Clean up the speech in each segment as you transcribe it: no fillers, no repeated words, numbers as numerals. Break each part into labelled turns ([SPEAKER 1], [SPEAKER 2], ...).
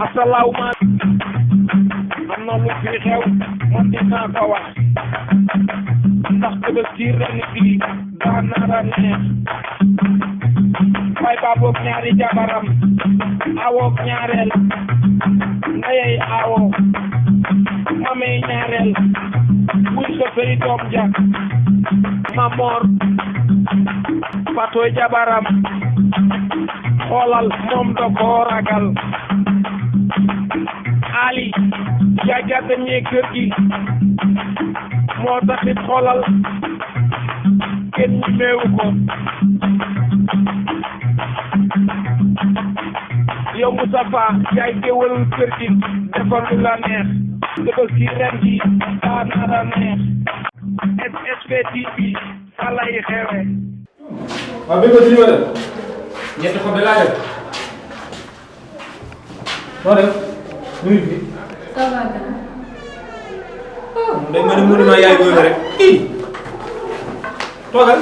[SPEAKER 1] asalaamaaleykum am na lu fi xew man dinaa ko wax ndax Tabaski ren bi daa nar a neex waaye baaboog ñaari jabaram awoog ñaareel ndeyey awo mamey ñaareel wuy ko feri doom ja Mamor Fatoy jabaram xoolal moom da koo ragal Ali jaajaate ñee kër gi moo taxit xoolal kenn ñi meewu ko yow Moustapha yaay géwalul kër gi defal lu la neex Tabaski ren gi daa nar a neex SSP TV fa lay xewe
[SPEAKER 2] waaw bi nga ko jiw de ñetti xob laa def noo def nu ngi fi.
[SPEAKER 3] ça va bien.
[SPEAKER 2] day mel ni monument yaay booy rek kii toogal.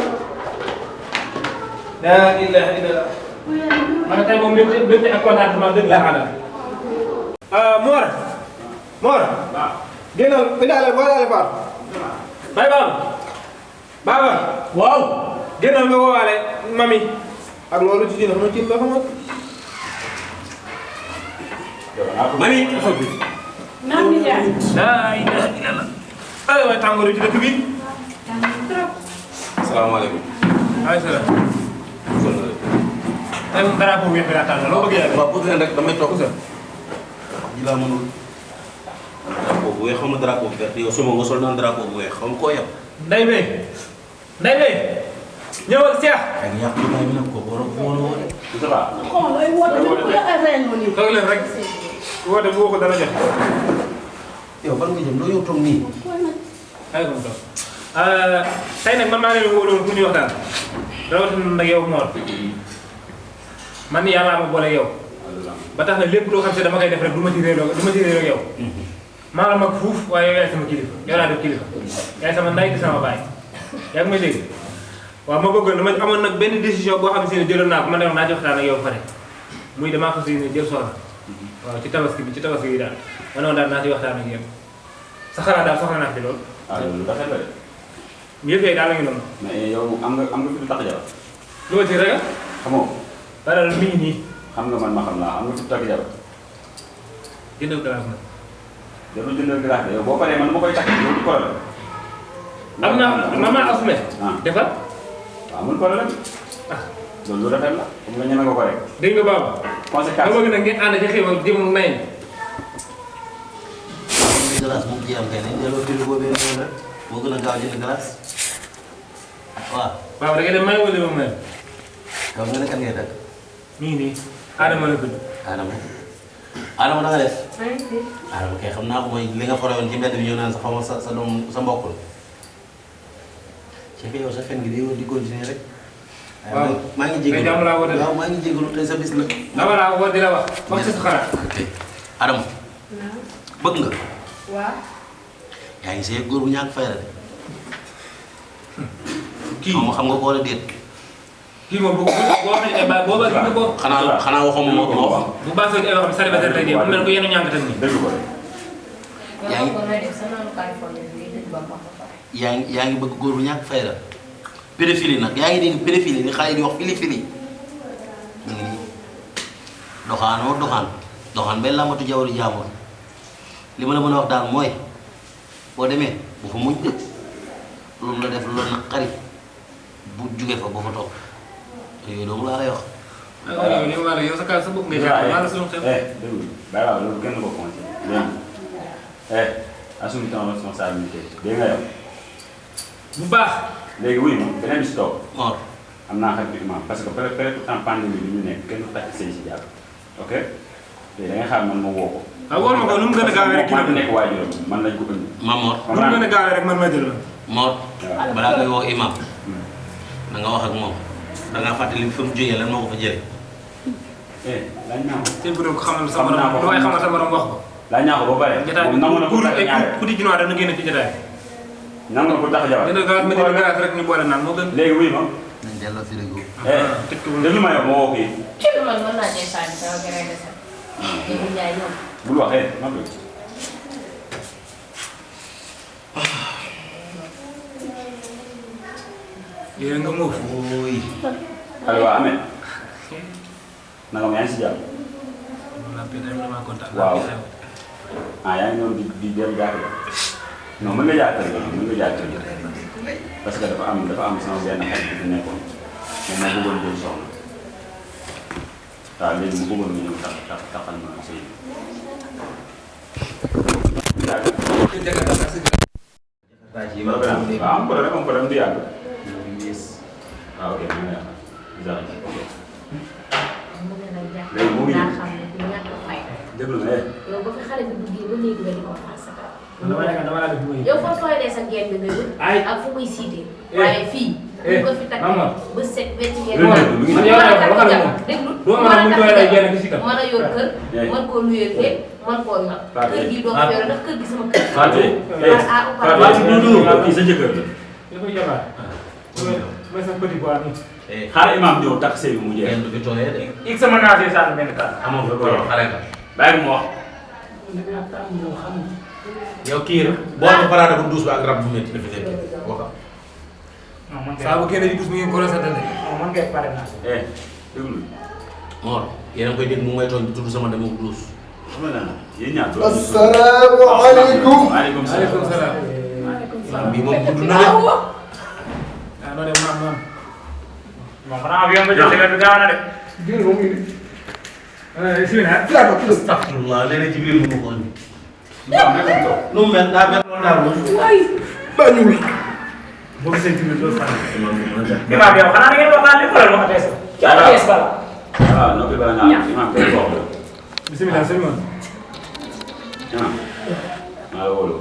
[SPEAKER 2] laa ilaaha illallah. man tey moom mbégte ak contentement dëgg laa àndal. Mor. Mor. waaw. génnal indaale Faar. bay Baba. waaw. génnal nga woowaale mami. ak loolu ci dina xam nga ci la xam nga. mami.
[SPEAKER 3] naam bi jaay.
[SPEAKER 2] laa ilaaha illallah. ay waay tàngoor ci dëkk bi.
[SPEAKER 4] salaamaaleykum.
[SPEAKER 2] waaleykum salaam. tey moom drapeau bu weex bi laa tànn loo bëgg yàlla.
[SPEAKER 4] waaw pour rek damay toog sax. ji laa mënul. drapeau bu weex xam nga drapeau bu vert yow suma nga sol naan drapeau bu weex xam koo yab.
[SPEAKER 2] Ndeye Mbaye. ñëwal Cheikh.
[SPEAKER 4] yaa ngi yàq li may ko war a woo. ça va.
[SPEAKER 3] xool ay woote ñu ko arrêté ñu.
[SPEAKER 2] toog leen rek. woote bu woo ko dara jot.
[SPEAKER 4] yow fan nga jëm loo yow toog nii.
[SPEAKER 2] ay ko mu toog. tey nag man maa leen wóoloon pour ñu waxtaan. rawatina nag yow Mor. man yàlla ma boole yow. ba tax na lépp loo xam si dama koy def rek du ma ci réeroo yow. maa la mag fuuf waaye yow yaay sama kilifa yow laa def kilifa. yaay sama ndey di sama baay. yaa ngi may dégg. waaw ma bëggoon dama amoon nag benn décision boo xam ne jëloon naa ko man de wax naa ci waxtaan ak yow ba pare muy damaa fas yéene jël soxna waaw ci tabaski bi daal ma ne woon daal naa ci waxtaan ak yow sa xalaat daal soxla naa fi loolu.
[SPEAKER 5] loolu rafet la de.
[SPEAKER 2] yëpp daal la ngi noonu.
[SPEAKER 5] mais yow am nga fi lu tax jabar.
[SPEAKER 2] lu ma ci ragal.
[SPEAKER 5] xamoo.
[SPEAKER 2] balal mi ngi nii.
[SPEAKER 5] xam nga man ma xam laa am nga fi lu tax jabar.
[SPEAKER 2] jëndal glace nag.
[SPEAKER 5] jarul jëndal glace de yow boo paree man ma koy takk yow du problème.
[SPEAKER 2] am naa maman Assoumé. defal.
[SPEAKER 5] waaw amul problème. loolu lu rafet la comme nga ñeme nga ko rek.
[SPEAKER 2] dégg nga Baba.
[SPEAKER 5] conséquence
[SPEAKER 2] nga bëgg nag ngeen ànd ci xew ak jëm may.
[SPEAKER 4] glace moom ci am kay nañ delloo kilo boobu noonu rek moo gën a gaaw jënd glace waaw.
[SPEAKER 2] Baba da ngay dem may wala ma may.
[SPEAKER 4] yow nga ne kan ngay dagg.
[SPEAKER 2] mi ngi nii Adama la tudd.
[SPEAKER 4] Adama da nga def. Adama kay xam naa ko mooy li nga foroyoon ci mbedd bi ñëw naan sa xaw ma sa doom sa mbokk la. c'est que yow sa fen gi day di continuer rek.
[SPEAKER 2] waaw
[SPEAKER 4] maa ngi jégalu
[SPEAKER 2] jàmm laa woote
[SPEAKER 4] waaw maa ngi jégalu tey sa bis la.
[SPEAKER 2] dama laa woo di la wax ci sa xalaat.
[SPEAKER 4] ok Adama. bëgg nga.
[SPEAKER 3] waaw.
[SPEAKER 4] yaa ngi see góor bu ñàkk fayda de.
[SPEAKER 2] kii
[SPEAKER 4] xam nga ko wala déet.
[SPEAKER 2] kii moom boo xamee ne boo
[SPEAKER 4] xanaa waxuma moo ko wax.
[SPEAKER 2] bu baax soo xam ne célibataire lay dee bu mel ko yenn ñànkatam nii.
[SPEAKER 5] dégg ko rek.
[SPEAKER 4] yaa ngi bëgg góor bu ñàkk fayda. pédophilie nag yaa ngi dégg pédophilie ni xale yi di wax fili mu ngi nii doxaan benn làmbatu jawaru jàmbur li ma la mën a wax daal mooy boo demee bu fa muñ dëkk loolu la def loolu nag xarit bu jugee fa boo fa toog yooyu doomu laa lay wax.
[SPEAKER 2] yow sa kaw sa bopp ngay jàpp maa la sunu xel.
[SPEAKER 5] dégg nga waaw loolu kenn du ko compter léegi assume ton responsabilité dégg nga yow.
[SPEAKER 2] bu baax.
[SPEAKER 5] léegi wuy ma beneen bi si toog.
[SPEAKER 4] Mor.
[SPEAKER 5] am naa xarit imam parce que peut-être temps pandémie bi ñu nekk kenn du takk sëy si jàpp ok te da nga xam man ma woo ko.
[SPEAKER 2] waaw wóor ma ko nu mu gën a gaawee rek kii la
[SPEAKER 5] nekk waajuram man lañ ko indi.
[SPEAKER 4] Mamor.
[SPEAKER 2] nu mu gën a gaawee rek man ma jël la.
[SPEAKER 4] Mor. balaa ngay woo imam da nga wax ak moom da ngaa fàttali fi mu jógee lan moo ko fa jëlee.
[SPEAKER 5] laaj naa ko.
[SPEAKER 2] te bu doon ko xamal sa morom lu waay xamal sa morom wax ko.
[SPEAKER 5] laaj naa ko ba pare. moom nangu na ko tax a ñaareel
[SPEAKER 2] ku di ci noor dana génn ci jotaay.
[SPEAKER 5] nangu na ko tax a jabar.
[SPEAKER 2] dina gaaw ma dina gaaw rek ñu boole naan moo gën.
[SPEAKER 5] léegi wuy ma
[SPEAKER 4] nañ delloo frigo.
[SPEAKER 5] déglu ma yow ma woo kii.
[SPEAKER 6] man mën naa cee sànni sama gerte de sax. Jéegu Njaay ñoom.
[SPEAKER 5] bul waxee ma bëgg.
[SPEAKER 2] yéen nga muuf.
[SPEAKER 4] ooy.
[SPEAKER 5] allo waa Ameth. naka ma yaa ngi si jàmm. waaw. ah yaa ngi doon di jël jaar la. non mën nga jaar kër ga mën nga jaar kër ga. parce que dafa am sama benn xarit bu fi nekkoon. moom moo bëggoon jël soxna. waaw léegi mu bëggoon nga ñëw taxal ma sëy. waaw am problème du yàgg. ah ok mën na yàq. léegi mu ngi
[SPEAKER 6] daa xam ne du ñàkk fay.
[SPEAKER 5] déglu na
[SPEAKER 6] yow ba fi xale bi duggee ba léegi nga di ko faas sa kaw.
[SPEAKER 2] dama yaakaar dama laa def muy.
[SPEAKER 6] yow foo tooyalee sa geen bi nga yëg. ak fu muy siitee. waaye fii. bu ko fi takk ba set wecc ngeen.
[SPEAKER 2] man yow yaa waxal moom.
[SPEAKER 6] déglu
[SPEAKER 2] doo mën a muy tooyalee geen gi si kat.
[SPEAKER 6] mën a yor kër. mën koo luyee kër mën koo yor. kër gi doo ko yore ndax kër gi sama kër.
[SPEAKER 5] Fatou kii sa jëkkër la.
[SPEAKER 2] dafay jabaar. mooy sa petit bois nii.
[SPEAKER 5] xaaral imaam ñëw takk sëy bi mu jeex.
[SPEAKER 4] kenn du fi tooyee de.
[SPEAKER 2] ik sama naasee sànni benn kàddu.
[SPEAKER 4] amoo fi borom xale nga.
[SPEAKER 5] bàyyi mu wax.
[SPEAKER 4] yow kii la. boo ko paraada bu douce ba ak rab bu métti dafa nekk waxam.
[SPEAKER 2] non man kay saa bu génnee di douce mu ngi ko rafetlu de. non man kay pare naa.
[SPEAKER 5] déglu.
[SPEAKER 4] Mor yéen a ngi koy dégg mu may tooñ di tudd sama dem ak douce.
[SPEAKER 5] xam nga lan yéen ñaar doon.
[SPEAKER 7] asalaamaaleykum.
[SPEAKER 5] maaleykum
[SPEAKER 2] maaleykum
[SPEAKER 5] salaam.
[SPEAKER 2] salaam.
[SPEAKER 4] bii moom gudd na de.
[SPEAKER 2] ah non de maam.
[SPEAKER 1] moom xanaa avion nga jël bi gaaw na de.
[SPEAKER 7] Jibril moom ngi
[SPEAKER 4] astafurlah léeg-léeg Jibril mu ko indi.
[SPEAKER 5] waaw nekkoon toog.
[SPEAKER 4] nu mu mel daa mel noonu daal moom.
[SPEAKER 7] bañul.
[SPEAKER 2] boo gisee Jibril doo fan.
[SPEAKER 1] imaam yow xanaa da ngeen waxtaan li xoolal ma atees. ci atees bala.
[SPEAKER 5] waaw noppi bala ngaa imaam kay wax la.
[SPEAKER 2] bisimilah sëñ Mor.
[SPEAKER 5] imaam maa la wóolu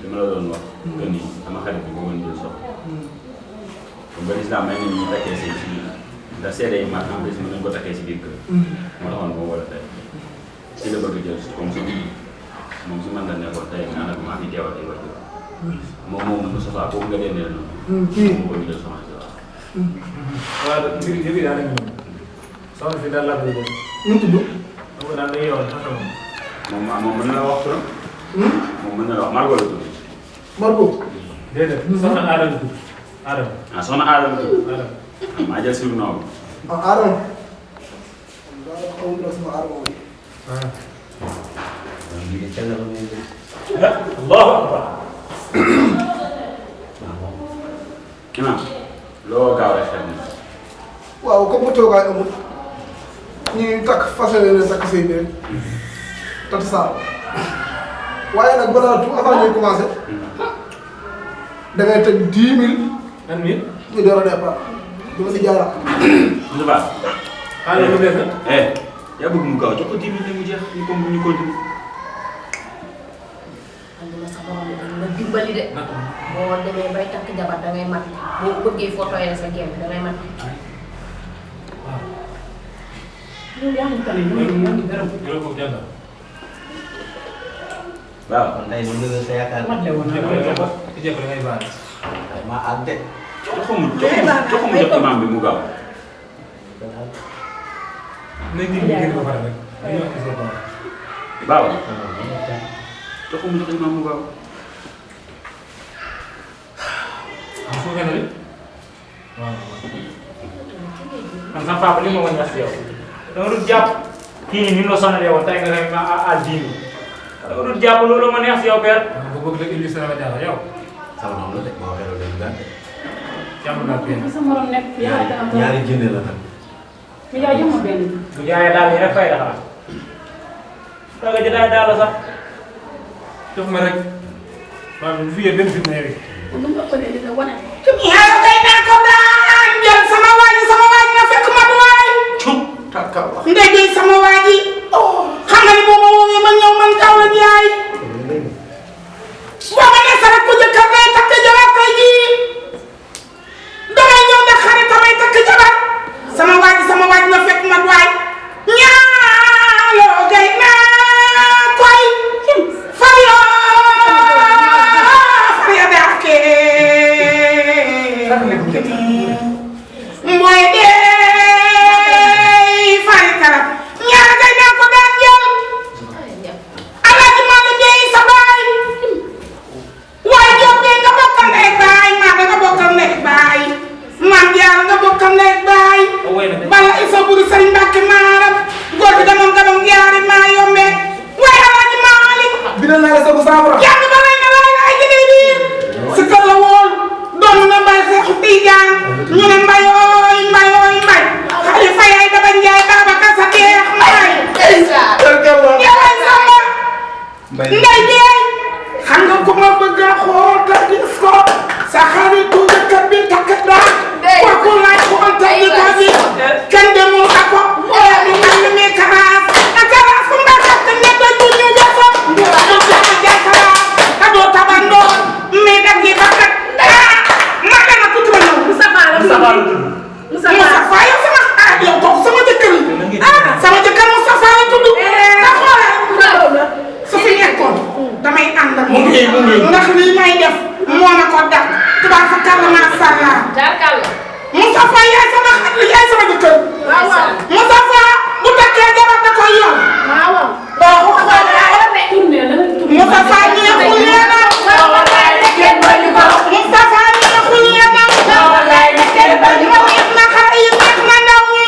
[SPEAKER 5] li ma la doon wax. que ni sama xarit bi bëggoon jël soxla. kon ba lislaam may nañu ñu takkee sëy si biir ndax seede yi en plus mën nañu ko takkee si biir kër. moo taxoon moo war a tey si la bëgg jël comme si moom si man la nekkoon tey naa nag maa fi teewal ay wàllu moom Moustapha boobu nga dendee noonu. mu bëgg jël soxna si waaw.
[SPEAKER 2] waaw Jibril yëpp daal lañu ñëw. soxna si daal laa bëgg a jël.
[SPEAKER 7] nu mu tudd.
[SPEAKER 2] xam nga daal day yow naka moom.
[SPEAKER 5] moom mën na la wax turam. moom mën na la wax Margot la tudd.
[SPEAKER 7] Margot.
[SPEAKER 2] déedéet soxna Adama tudd Adama.
[SPEAKER 5] ah soxna Adama la tudd.
[SPEAKER 2] Adama.
[SPEAKER 5] maa jël sur noonu.
[SPEAKER 7] ah Adama. daanaka xamul na sama Adama mooy.
[SPEAKER 1] Allahu akbar.
[SPEAKER 5] imaam loo gaaw rek xel na.
[SPEAKER 7] waaw comme que toogaay amul. ñuy takk fas yéene takk sëy bi rek. takk saa. waaye nag balaa tout avant ñuy commencé. da ngay teg 10 000.
[SPEAKER 2] nan mi.
[SPEAKER 7] ñu door a départ. dama si jaaraat.
[SPEAKER 5] Moustapha.
[SPEAKER 2] xaaral lu bees na.
[SPEAKER 5] yaa bëgg mu gaaw jox ko 10 000 mu jeex ñu comme ñu continue.
[SPEAKER 6] xam nga sa borom la dimbali de. boo demee bay takk jabar da ngay mat boo bëggee foo tooyalee sa geen bi da ngay mat.
[SPEAKER 3] loolu yaa ngi tane ñu ngi dara.
[SPEAKER 2] loolu foofu jàll.
[SPEAKER 5] waaw.
[SPEAKER 4] kon tey mën nga sa yaakaar.
[SPEAKER 3] mat le woon
[SPEAKER 2] ci jëpp da ngay baal.
[SPEAKER 4] maa àgg de.
[SPEAKER 5] jox imaam bi mu gaaw.
[SPEAKER 2] nañ ci liggéey ba pare rek. dañuy wax ci sa bopp.
[SPEAKER 5] waaw. jox imaam mu gaaw.
[SPEAKER 2] am suufee na de. waaw.
[SPEAKER 1] man sama papa li ma ko ñax si yow. da nga dul jàpp kii nii ni mu la sonalee woon tey nga koy àll bii nii. da nga dul jàpp loolu ma neex si yow père.
[SPEAKER 2] bu bëgg rek indi sa jàll yow.
[SPEAKER 4] sama noonu la de boo waxee loolu dañu gàtte.
[SPEAKER 2] jàmm naa benn.
[SPEAKER 3] sa morom nekk yaa dana ko.
[SPEAKER 4] ñaari jënde la nag.
[SPEAKER 3] mi yaa jox ma benn.
[SPEAKER 1] bu jaayee daal yi rek fay la xanaa. da nga jëlaat daal la sax.
[SPEAKER 2] jox ma rek. waaw bu fi yee benn fitna yow.
[SPEAKER 3] lu mu ëppalee dina wane.
[SPEAKER 8] yaa kay naa ko daan jël sama waa ji na fekk ma waay. ndege sama waa ji xam nga ni boo ma woowee ma ñëw man kaw la jaay. boo ma nee sax ku jëkkër day takk jabar tey jii damay ñëw ndax xarit tamay takk jabar sama waa ji na fekk ma waay. ñaaloo gay naa koy far yoo far ya daakee.
[SPEAKER 7] saafara.
[SPEAKER 8] jàng ba lay na laay ji day diir. si kër la woon doon na mbay Seexu Tijaan ñu ne mbayooy mbayooy mbay. Xalifa yaay Daba Njaay Babacar sa deex mbay. yàlla sama. Ndey Jeey xam nga ku ma bëgg a xool te gis ko sa xaritu jëkkër bi takk daal. kooku laaj ko anta di ko ji kenn demul ak ko wala du man mi karaas a karaas fu nga xam te ne do ñu ñu jëfo ñu jëfo jaay karaas a doo tabandoo mais dag yi ba kat ma dana tuuti ma ñëw Moustapha yow sama yow kooku sama jëkkër sama jëkkër Moustapha la tudd sa xoolal su fi nekkoon damay ànd ak ndax lii may def moo ma ko def tubaab fa kàlla macha allah Moustapha yaay sama xarit yaay sama jëkkër. Moustapha bu takkee jabar da koy yor. boo ko xoolee Moustapha neexul yéena. Moustapha neexul yéena. neex na xale yi neex na ndaw ñi.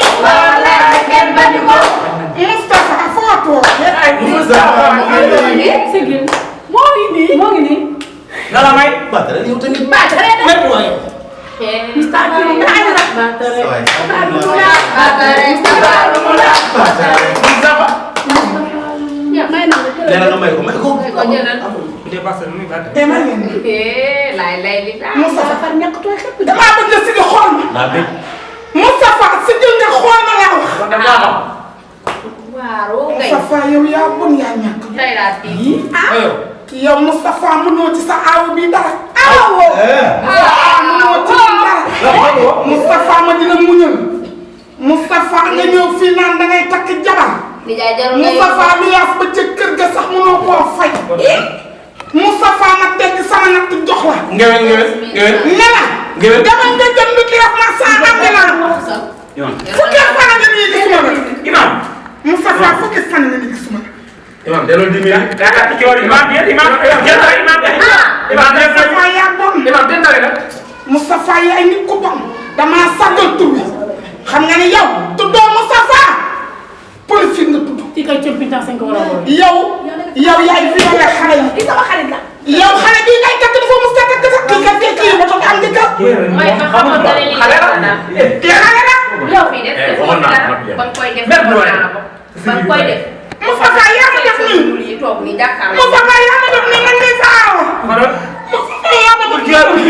[SPEAKER 8] Moustapha foo toog.
[SPEAKER 3] moo ngi nii.
[SPEAKER 2] Nala may.
[SPEAKER 4] Badara yow tamit.
[SPEAKER 2] Lépp waay.
[SPEAKER 8] Moustapha ñàkk tooy xepp damaa bëgg si di xool ma. Moustapha si jël nga xool ma laa wax. Moustapha yow yaa bon yaa ñàkk. yow Moustapha mënoo ci sa aaw bi dara. mënoo ci dara. Moustapha ma dina muñal. Moustapha nga ñëw fii naan da ngay takk jabar. Moustapha lu yaas ba ca kër ga sax mënoo koo fay. Moustapha ma tegg sama natt jox la.
[SPEAKER 2] ngewel.
[SPEAKER 8] ne la. demal nga jënd leef ma saa am naa. fukki fan nga nii gisuma la.
[SPEAKER 2] Imam.
[SPEAKER 8] Moustapha fukki fan nga nii gisuma la.
[SPEAKER 2] Imam delloo dimi rek. Moustapha
[SPEAKER 8] yaay nit ku bon damaa sàggal tur bi xam nga ni yow tuddoo Moustapha police nga tudd.
[SPEAKER 3] ci kay cëb bi tax sañ ko war a woo.
[SPEAKER 8] yow yaay violé xale yi.
[SPEAKER 3] kii sama xarit la.
[SPEAKER 8] yow xale bii ngay takk dafa mos a takk sax kii kat kii ba toog am di kat.
[SPEAKER 6] xale la.
[SPEAKER 8] kii xale la.
[SPEAKER 6] yow fii de ba koy def
[SPEAKER 8] Moustapha yaa ma def nii. Moustapha yaa ma def nii man de saa. Moustapha yaa ma def nii.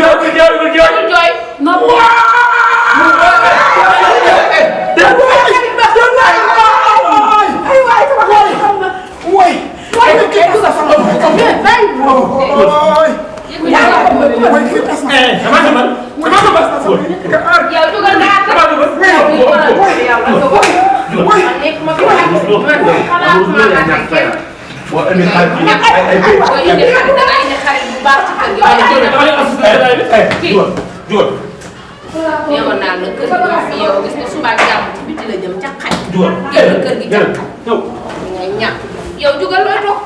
[SPEAKER 6] yow jugal looy toog.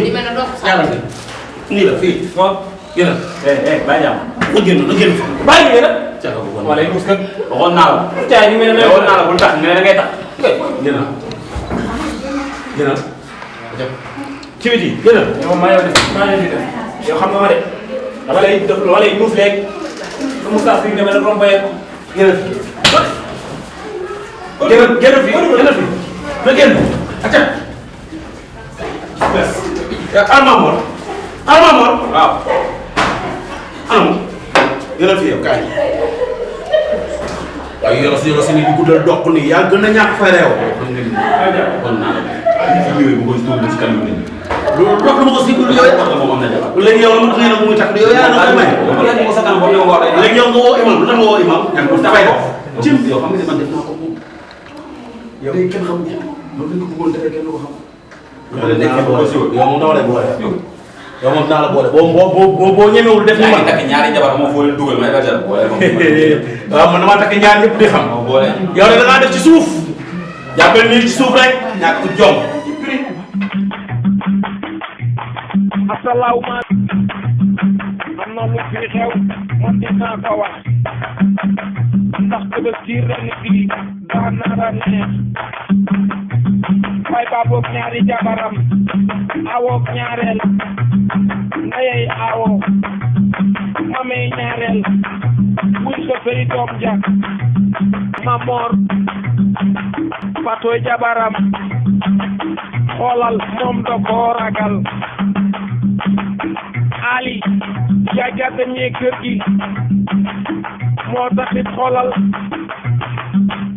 [SPEAKER 6] di mel ne doo ko sax.
[SPEAKER 4] nii la fii.
[SPEAKER 5] génn. bàyyi jàmm.
[SPEAKER 4] na génn fa.
[SPEAKER 2] bàyyi ngeen nag.
[SPEAKER 4] Caka bu bon.
[SPEAKER 2] wala yi mus kat.
[SPEAKER 5] waxoon naa la.
[SPEAKER 2] caay bi mel ne
[SPEAKER 5] waxoon naa la bul tax nga ne da ngay tax.
[SPEAKER 4] génn.
[SPEAKER 5] ci biti génn.
[SPEAKER 2] yow maa yow def maa leen di def yow xam nga ma de dama lay def dama lay muus léegi su Moustapha fi demee nag rombayee ko.
[SPEAKER 4] génn fii na génn. acca. Almamor. waaw. anam. génn fii yow kaay. waaye yoro si ni di guddal doq nii yaa gën a ñàkk fa réew.
[SPEAKER 5] kon naa la. fi ñëwee bu ko tuub ci kanam nit ñi.
[SPEAKER 4] loolu dox na ma ko si biir yooyu.
[SPEAKER 5] parce que moom am na jabar.
[SPEAKER 4] léegi yow la ma tax ne muy tax yow yaa na ko may.
[SPEAKER 5] ko sa kanam boobu yow nga wax
[SPEAKER 4] léegi yow nga woo imam lu tax nga woo imam.
[SPEAKER 5] ñàkk ko dafay ko.
[SPEAKER 4] cim yow xam nga ne man def naa ko moom. yow day kenn xamul loolu dañ ko bëggoon defee kenn du ko xam. yow moom dama lay boole. yow moom dinaa la boole boo ñemewul def ni man.
[SPEAKER 5] takk ñaari jabar moo foo leen dugal ma évalué boole ko.
[SPEAKER 4] waaw man damaa takk ñaar ñëpp di xam.
[SPEAKER 5] boole.
[SPEAKER 4] yow de da ngaa def ci suuf. jàppale nii ci suuf rek. ñàkk jom.
[SPEAKER 1] asalaamaaleykum. am na lu fi xew man dinaa ko wax ndax Tabaski ren bii daa nar a neex bay baboog ñaari jabaram awoog ñaareel ndeyey awo mamey ñaareel wuy so feri doom ja Mamor Fatoy jabaram xoolal moom da koo ragal Ali jagate ñee kër gi moo taxit xoolal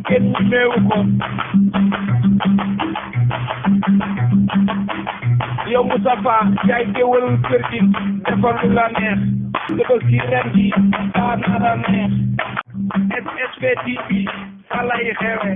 [SPEAKER 1] kenn ñi meewu ko yow Moustapha yaay géwël kër gi defal lu la neex Tabaski ren gi daa nara neex SSP TV fa lay xewe